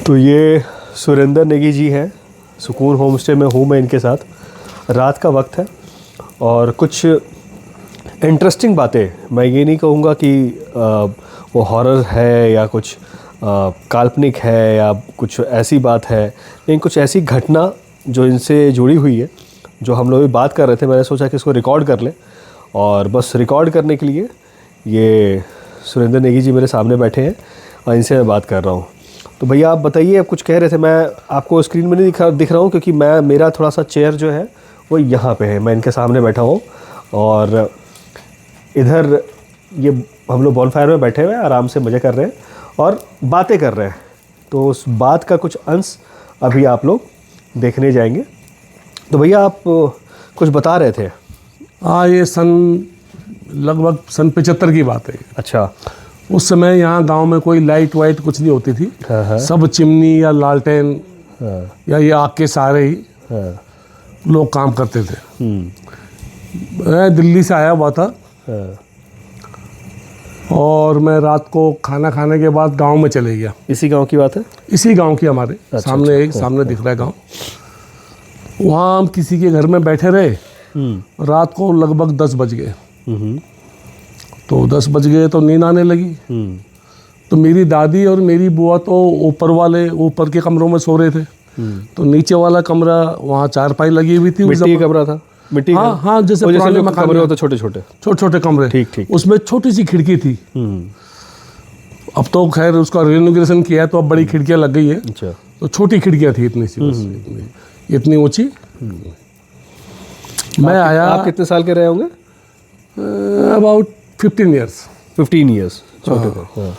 तो ये सुरेंद्र नेगी जी हैं, सुकून होम स्टे में हूँ मैं इनके साथ। रात का वक्त है और कुछ इंटरेस्टिंग बातें, मैं ये नहीं कहूँगा कि वो हॉरर है या कुछ काल्पनिक है या कुछ ऐसी बात है, लेकिन कुछ ऐसी घटना जो इनसे जुड़ी हुई है, जो हम लोग भी बात कर रहे थे। मैंने सोचा कि इसको रिकॉर्ड कर लें और बस रिकॉर्ड करने के लिए ये सुरेंद्र नेगी जी मेरे सामने बैठे हैं और इनसे मैं बात कर रहा हूँ। तो भैया आप बताइए, आप कुछ कह रहे थे। मैं आपको स्क्रीन में नहीं दिख रहा हूँ क्योंकि मेरा थोड़ा सा चेयर जो है वो यहाँ पे है, मैं इनके सामने बैठा हूँ और इधर ये हम लोग बॉनफायर में बैठे हुए हैं, आराम से मज़े कर रहे हैं और बातें कर रहे हैं। तो उस बात का कुछ अंश अभी आप लोग देखने जाएंगे। तो भैया आप कुछ बता रहे थे। हाँ, ये लगभग सन 75 की बात है। अच्छा। उस समय यहाँ गांव में कोई लाइट वाइट कुछ नहीं होती थी। हाँ। सब चिमनी या लालटेन या ये आग के सहारे ही लोग काम करते थे। मैं दिल्ली से आया हुआ था और मैं रात को खाना खाने के बाद गांव में चले गया। इसी गांव की बात है? इसी गांव की हमारे सामने सामने दिख रहा है गांव। वहाँ हम किसी के घर में बैठे रहे। रात को लगभग 10 बज गए। तो 10 बज गए तो नींद आने लगी। तो मेरी दादी और मेरी बुआ तो ऊपर के कमरों में सो रहे थे। तो नीचे वाला कमरा, वहाँ चारपाई लगी हुई थी। मिट्टी का कमरा था? मिट्टी? हाँ, जैसे पुराने मकान कमरे होते, छोटे कमरे। ठीक। उसमें छोटी सी खिड़की थी। अब तो खैर उसका रिनोवेशन किया है तो अब बड़ी खिड़कियाँ लग गई है। अच्छा। तो छोटी खिड़कियाँ थी इतनी सी, इतनी ऊंची। मैं आया। आप कितने साल के रहे होंगे? About 15 years. छोटे थे।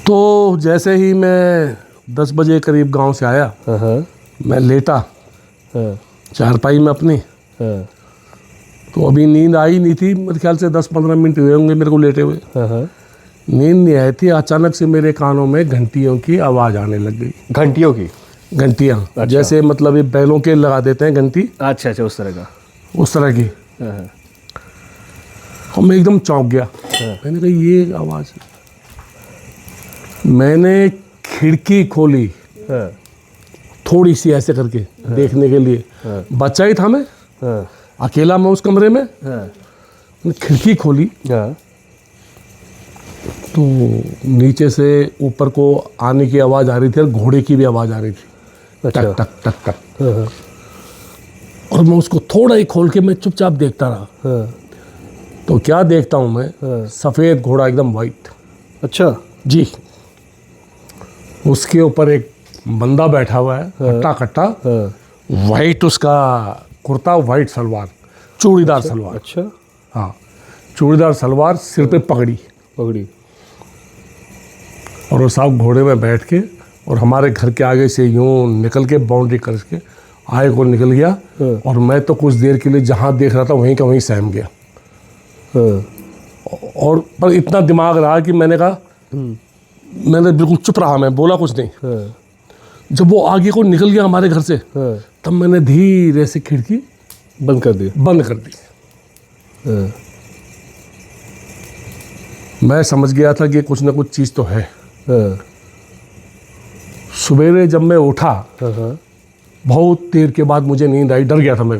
तो जैसे ही मैं 10 बजे करीब गांव से आया, मैं लेटा चारपाई में अपनी। तो अभी नींद आई नहीं थी, मेरे ख्याल से 10-15 मिनट हुए होंगे मेरे को लेटे हुए। नींद नहीं आई थी, अचानक से मेरे कानों में घंटियों की आवाज़ आने लग गई। घंटियों की? घंटियाँ? अच्छा। जैसे मतलब ये बैलों के लगा देते हैं घंटी। अच्छा, उस तरह की। और मैं एकदम चौंक गया। मैंने कहा ये आवाज़। मैंने खिड़की खोली थोड़ी सी ऐसे करके देखने के लिए। बच्चा ही था मैं, अकेला मैं उस कमरे में। खिड़की खोली तो नीचे से ऊपर को आने की आवाज़ आ रही थी और घोड़े की भी आवाज़ आ रही थी। अच्छा। टक टक टक टक। और मैं उसको थोड़ा ही खोल के मैं चुपचाप देखता रहा। तो क्या देखता हूँ मैं, सफ़ेद घोड़ा एकदम वाइट। अच्छा जी। उसके ऊपर एक बंदा बैठा हुआ है, हट्टा कट्टा। वाइट उसका कुर्ता, वाइट सलवार, चूड़ीदार सलवार। अच्छा। हाँ, चूड़ीदार सलवार, सिर पे पगड़ी। और वो साहब घोड़े में बैठ के और हमारे घर के आगे से यूं निकल के बाउंड्री करके आए को निकल गया। और मैं तो कुछ देर के लिए जहाँ देख रहा था वहीं का वहीं सहम गया। और पर इतना दिमाग रहा कि मैंने कहा, मैंने बिल्कुल चुप रहा, मैं बोला कुछ नहीं। जब वो आगे को निकल गया हमारे घर से, तब मैंने धीरे से खिड़की बंद कर दी। मैं समझ गया था कि कुछ ना कुछ चीज़ तो है। सवेरे जब मैं उठा, बहुत देर के बाद मुझे नींद आई, डर गया था मैं।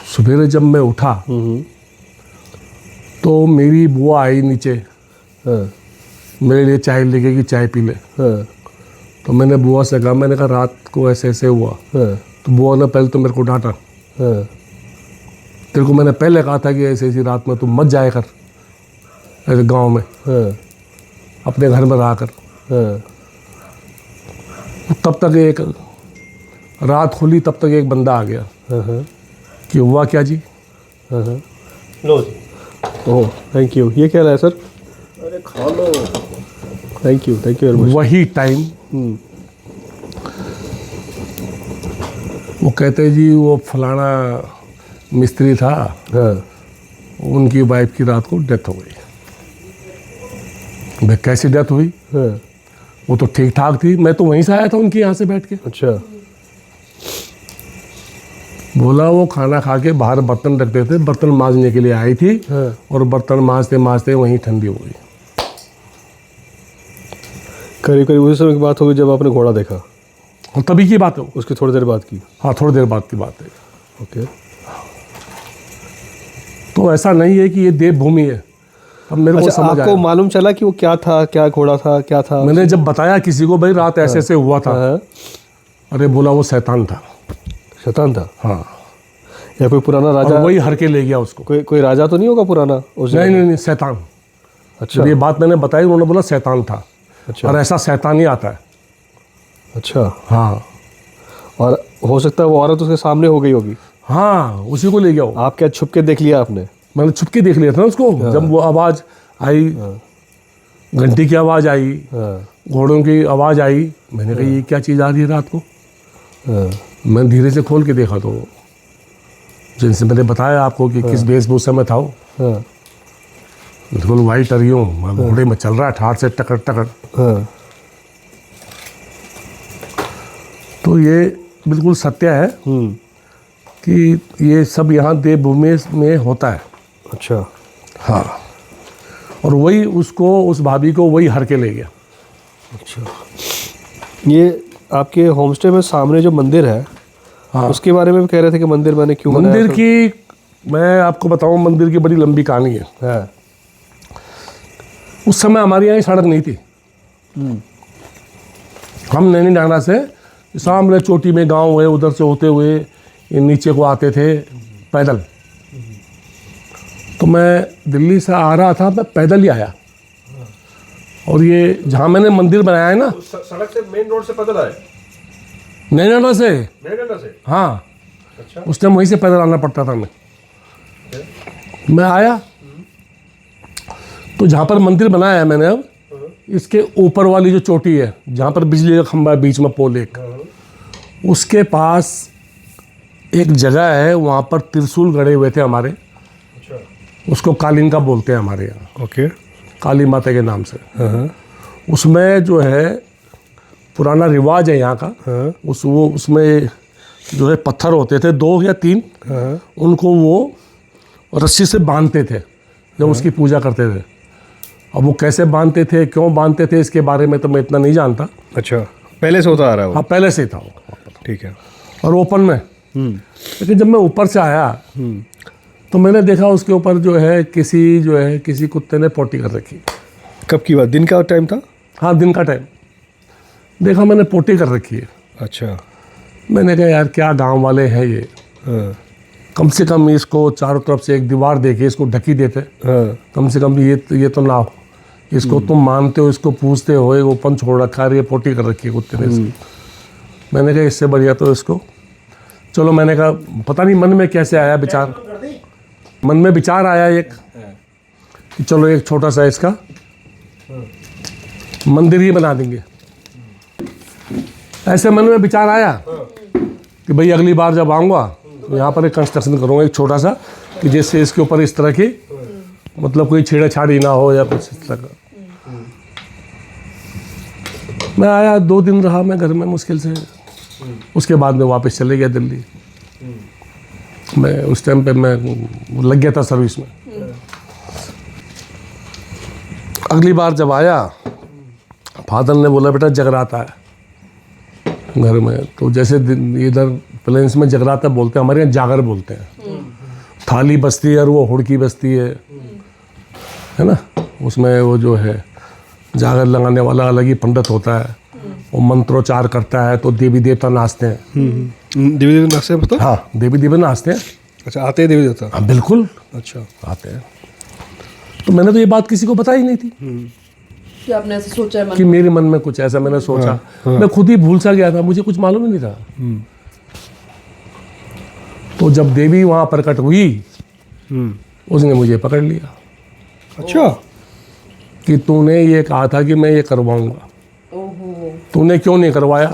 सवेरे जब मैं उठा तो मेरी बुआ आई नीचे मेरे लिए चाय लेके कि चाय पी ले। तो मैंने बुआ से कहा, मैंने कहा रात को ऐसे ऐसे हुआ। तो बुआ ने पहले तो मेरे को डांटा। तेरे को मैंने पहले कहा था कि ऐसे ऐसी रात में तुम मत जाया कर ऐसे गांव में, अपने घर में रहा कर। तब तक एक रात खुली, तब तक एक बंदा आ गया कि हुआ क्या जी? लो जी। Oh thank you. ये क्या है सर? अरे खा लो। Thank you very much. वही टाइम वो कहते जी वो फलाना मिस्त्री था, उनकी वाइफ की रात को डेथ हो गई। भाई कैसी डेथ हुई? वो तो ठीक ठाक थी, मैं तो वहीं से आया था उनके यहाँ से बैठ के। अच्छा। बोला वो खाना खा के बाहर बर्तन रखते थे, बर्तन मांजने के लिए आई थी और बर्तन मांजते मांजते वहीं ठंडी हो गई। करीब करीब उसी समय की बात होगी जब आपने घोड़ा देखा, और तभी की बात है वो। उसकी थोड़ी देर बाद की। हाँ, थोड़ी देर बाद की बात है। ओके। तो ऐसा नहीं है कि ये देवभूमि है। अब मेरे को अच्छा, समझ आपको आया। मालूम चला कि वो क्या था, क्या घोड़ा था, क्या था? मैंने जब बताया किसी को, भाई रात ऐसे ऐसे हुआ था, हाँ, अरे बोला वो शैतान था। शैतान था हाँ, या कोई पुराना और राजा? वही हर के ले गया उसको। कोई राजा तो नहीं होगा पुराना उस नहीं नहीं नहीं, शैतान। अच्छा जब ये बात मैंने बताई, उन्होंने बोला शैतान था। अच्छा और ऐसा शैतान ही आता है। अच्छा। हाँ और हो सकता है वो औरत उसके सामने हो गई होगी। हाँ, उसी को ले गया वो। आप क्या छुप के देख लिया आपने? मैंने छुप के देख लिया था ना उसको। जब वो आवाज़ आई, घंटी की आवाज़ आई, हाँ घोड़ों की आवाज़ आई, मैंने कहा ये क्या चीज़ आ रही है रात को। हाँ मैं धीरे से खोल के देखा तो जिनसे मैंने बताया आपको कि किस वेशभूषा में था वो, हाँ बिल्कुल वाइट अरियो घोड़े में चल रहा है, ठाठ से टकड़ टकड़। हाँ। तो ये बिल्कुल सत्य है कि ये सब यहाँ देवभूमि में होता है। अच्छा। हाँ, और वही उसको, उस भाभी को वही हर के ले गया। अच्छा, ये आपके होमस्टे में सामने जो मंदिर है, हाँ, उसके बारे में भी कह रहे थे कि मंदिर मैंने क्यों बनाया? मंदिर की मैं आपको बताऊं, मंदिर की बड़ी लंबी कहानी है। है। उस समय हमारे यहाँ सड़क नहीं थी। हम नैनी डांगरा से सामने चोटी में गांव है, उधर से होते हुए ये नीचे को आते थे पैदल। तो मैं दिल्ली से आ रहा था, मैं पैदल ही आया। और ये जहाँ मैंने मंदिर बनाया है ना, सड़क से मेन रोड से पैदल आए? नैनी डांगरा से। मेरगंडा से? हाँ, अच्छा। उस टाइम वहीं से पैदल आना पड़ता था। मैं आया तो जहाँ पर मंदिर बनाया है मैंने अब, इसके ऊपर वाली जो चोटी है जहाँ पर बिजली का खंभा है, बीच में पोल एक, उसके पास एक जगह है, वहाँ पर त्रिशूल गड़े हुए थे हमारे। अच्छा। उसको कालीन का बोलते हैं हमारे यहाँ, ओके। काली माता के नाम से। हाँ उसमें जो है पुराना रिवाज है यहाँ का, हाँ उसमें जो है पत्थर होते थे 2 या 3, हाँ। उनको वो रस्सी से बांधते थे जब उसकी पूजा करते थे। अब वो कैसे बांधते थे, क्यों बांधते थे, इसके बारे में तो मैं इतना नहीं जानता। अच्छा, पहले से होता आ रहा है वो? हाँ, पहले से ही था वो। ठीक है। और ओपन में। लेकिन जब मैं ऊपर से आया तो मैंने देखा उसके ऊपर जो है किसी कुत्ते ने पोटी कर रखी। कब की बात? दिन का टाइम था? हाँ, दिन का टाइम। देखा मैंने, पोटी कर रखी है। अच्छा। मैंने कहा यार क्या गांव वाले हैं ये, हाँ कम से कम इसको चारों तरफ से एक दीवार देके इसको ढकी देते। हाँ। कम से कम ये तो ना हो। इसको तुम मानते हो, इसको पूछते हो, ये ओपन छोड़ रखा है, ये पोटी कर रखी है कुत्ते ने इसकी। मैंने कहा इससे बढ़िया तो इसको, चलो मैंने कहा पता नहीं मन में कैसे आया विचार, मन में विचार आया एक कि चलो एक छोटा सा इसका मंदिर ही बना देंगे। ऐसे मन में विचार आया कि भाई अगली बार जब आऊँगा तो यहाँ पर एक कंस्ट्रक्शन करूँगा एक छोटा सा, कि जिससे इसके ऊपर इस तरह की मतलब कोई छेड़छाड़ी ना हो या कुछ इस तरह का। मैं आया, 2 दिन रहा मैं घर में मुश्किल से। उसके बाद में वापस चले गया दिल्ली। मैं उस टाइम पे मैं लग गया था सर्विस में। अगली बार जब आया, फादर ने बोला बेटा जगराता है घर में। तो जैसे इधर प्लेन्स में जगराता बोलते हैं, हमारे यहाँ जागर बोलते हैं। थाली बजती है और वो हुड़की बजती है ना। उसमें वो जो है जागर लगाने वाला अलग ही पंडित होता है, वो मंत्रोच्चार करता है, तो देवी देवता नाचते हैं। देवी देवता नाचते हैं? पता? हाँ, देवी देवता नाचते हैं। अच्छा, आते हैं देवी देवता? हाँ बिल्कुल अच्छा, आते हैं। तो मैंने तो ये बात किसी को बताई नहीं थी कि आपने ऐसा सोचा है कि मेरे मन में कुछ ऐसा मैंने सोचा। हाँ। मैं खुद ही भूल सा गया था, मुझे कुछ मालूम ही नहीं था। तो जब देवी वहाँ प्रकट हुई, उसने मुझे पकड़ लिया। अच्छा। कि तूने ये कहा था कि मैं ये करवाऊंगा, ओहो, तूने क्यों नहीं करवाया?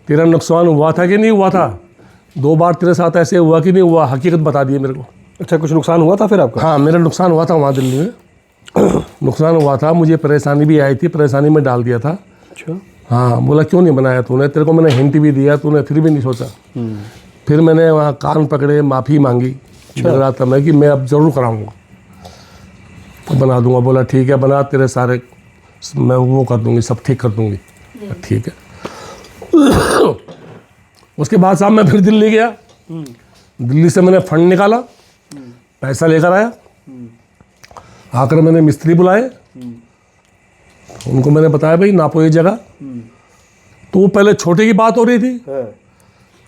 तेरा नुकसान हुआ था कि नहीं हुआ था? 2 बार तेरे साथ ऐसे हुआ कि नहीं हुआ? हकीकत बता दिए मेरे को। अच्छा, कुछ नुकसान हुआ था फिर आपका? हाँ, मेरा नुकसान हुआ था वहाँ दिल्ली में। नुकसान हुआ था, मुझे परेशानी भी आई थी, परेशानी में डाल दिया था। अच्छा। हाँ, बोला क्यों नहीं बनाया तूने? तेरे को मैंने हिंट भी दिया, तूने फिर भी नहीं सोचा। फिर मैंने वहाँ कान पकड़े, माफ़ी मांगी जगराता में कि मैं अब ज़रूर कराऊंगा, तो बना दूंगा। बोला ठीक है बना, तेरे सारे मैं वो कर दूंगी, सब ठीक कर दूंगी। ठीक है। उसके बाद साहब मैं फिर दिल्ली गया। दिल्ली से मैंने फंड निकाला, पैसा लेकर आया। आकर मैंने मिस्त्री बुलाए, उनको मैंने बताया भाई नापो ये जगह। तो वो पहले छोटे की बात हो रही थी,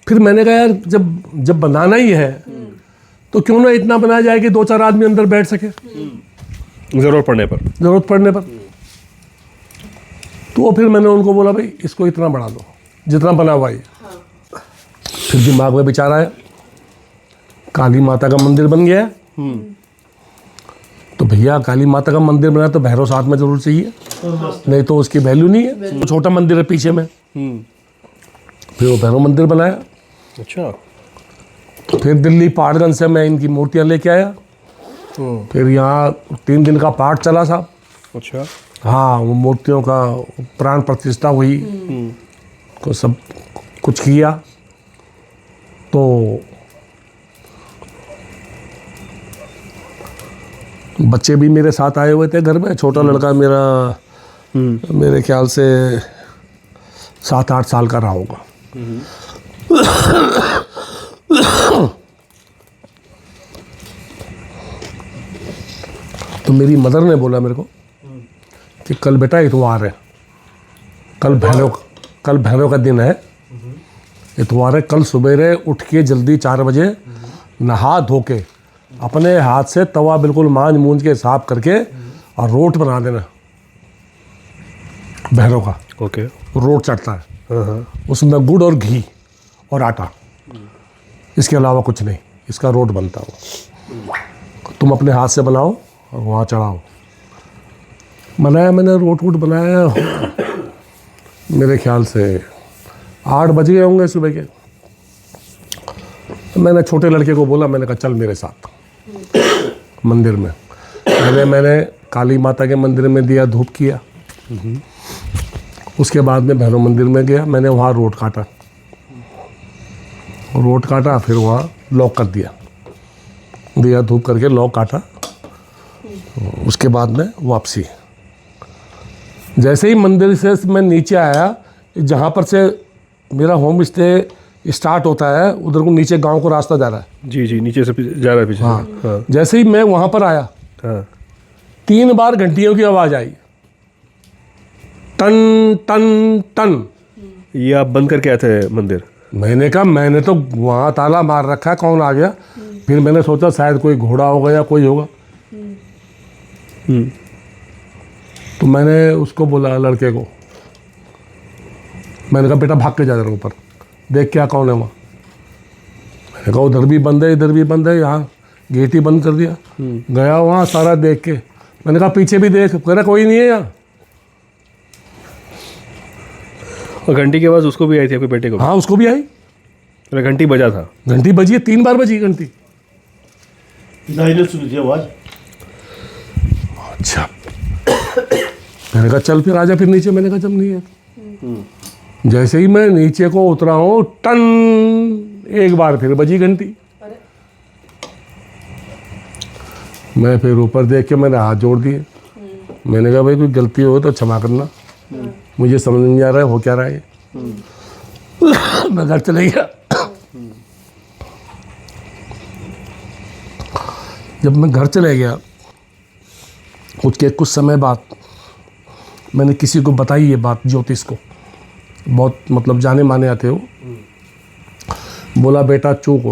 फिर मैंने कहा यार जब बनाना ही है तो क्यों ना इतना बनाया जाए कि 2-4 आदमी अंदर बैठ सके ज़रूरत पड़ने पर। तो फिर मैंने उनको बोला भाई इसको इतना बढ़ा दो जितना बना हुआ है। फिर दिमाग में विचार आया, काली माता का मंदिर बन गया है, तो भैया काली माता का मंदिर बना तो भैरव साथ में जरूर चाहिए, नहीं तो उसकी वैल्यू नहीं है। तो छोटा मंदिर है पीछे में। फिर वो भैरव मंदिर बनाया। अच्छा। फिर दिल्ली पहाड़गंज से मैं इनकी मूर्तियाँ लेके आया। फिर यहाँ 3 दिन का पाठ चला साहब। अच्छा। हाँ, वो मूर्तियों का प्राण प्रतिष्ठा हुई, को सब कुछ किया। तो बच्चे भी मेरे साथ आए हुए थे घर में। छोटा लड़का मेरा मेरे ख्याल से 7-8 साल का रहा होगा। तो मेरी मदर ने बोला मेरे को कि कल बेटा इतवार है, कल भैरव का दिन है, इतवार है, कल सवेरे उठ के जल्दी 4 बजे नहा धो के अपने हाथ से तवा बिल्कुल मांज के साफ करके और रोट बना देना भैरव का। ओके। रोट चढ़ता है, उसमें गुड़ और घी और आटा, इसके अलावा कुछ नहीं, इसका रोट बनता हो। तुम अपने हाथ से बनाओ और वहाँ चढ़ाओ। बनाया मैंने, रोट बनाया। मेरे ख्याल से 8 बज गए होंगे सुबह के। मैंने छोटे लड़के को बोला, मैंने कहा चल मेरे साथ मंदिर में। मैंने काली माता के मंदिर में दिया धूप किया। उसके बाद में भैरव मंदिर में गया, मैंने वहाँ रोट काटा, फिर वहाँ लॉक कर दिया धूप करके लॉक काटा। उसके बाद में वापसी। जैसे ही मंदिर से मैं नीचे आया, जहाँ पर से मेरा होम स्टे स्टार्ट होता है, उधर को नीचे गांव को रास्ता जा रहा है। जी, नीचे से जा रहा है पीछे। हाँ। जैसे ही मैं वहाँ पर आया, 3 बार घंटियों की आवाज़ आई, टन टन टन। ये आप बंद करके आए थे मंदिर? मैंने कहा मैंने तो वहाँ ताला मार रखा है, कौन आ गया। फिर मैंने सोचा शायद कोई घोड़ा होगा या कोई होगा। तो मैंने उसको बोला लड़के को, मैंने कहा बेटा भाग के जा रहा ऊपर, देख क्या कौन है वहाँ। मैंने कहा उधर भी बंद है, इधर भी बंद है, यहाँ गेट ही बंद कर दिया। गया वहाँ सारा देख के, मैंने कहा पीछे भी देख, कह रहा कोई नहीं है यहाँ। और घंटी की आवाज़ उसको भी आई थी, आपके बेटे को? हाँ, उसको भी आई। घंटी बजा था? घंटी बजी है, 3 बार बजी घंटी। सुनी थी आवाज़। अच्छा। मैंने कहा चल फिर आजा फिर नीचे। मैंने कहा जब नहीं है। जैसे ही मैं नीचे को उतरा हूँ, टन 1 बार फिर बजी घंटी। मैं फिर ऊपर देख के मैंने हाथ जोड़ दिए। मैंने कहा भाई कोई गलती हो तो क्षमा करना, मुझे समझ नहीं आ रहा है हो क्या रहा है। मैं घर चले गया। जब मैं घर चले गया, उसके कुछ समय बाद मैंने किसी को बताई ये बात, ज्योतिष को, बहुत मतलब जाने माने आते हो। बोला बेटा चूक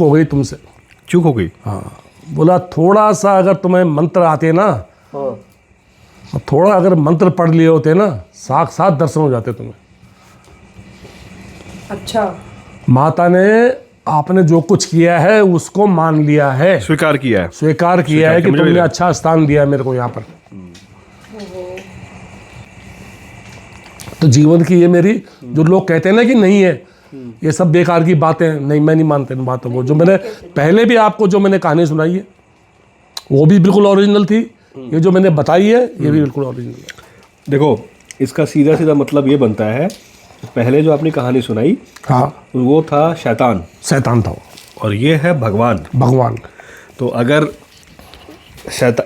हो गई तुमसे। चूक हो गई? हाँ। बोला थोड़ा सा अगर तुम्हें मंत्र आते ना, थोड़ा अगर मंत्र पढ़ लिए होते ना, साक्षात दर्शन हो जाते तुम्हें। अच्छा। माता ने आपने जो कुछ किया है उसको मान लिया है, स्वीकार किया है कि तुमने अच्छा स्थान दिया मेरे को यहाँ पर। तो जीवन की ये मेरी, जो लोग कहते हैं ना कि नहीं है, ये सब बेकार की बातें, नहीं मैं नहीं मानता इन बातों को। जो मैंने पहले भी आपको जो मैंने कहानी सुनाई है वो भी बिल्कुल ओरिजिनल थी, ये जो मैंने बताई है ये भी बिल्कुल ओरिजिनल है। देखो, इसका सीधा सीधा मतलब ये बनता है, पहले जो आपने कहानी सुनाई, हाँ, वो था शैतान था वो, और ये है भगवान। तो अगर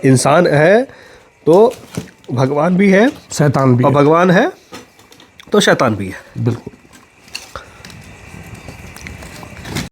इंसान है तो भगवान भी है शैतान भी और है। भगवान है तो शैतान भी है। बिल्कुल।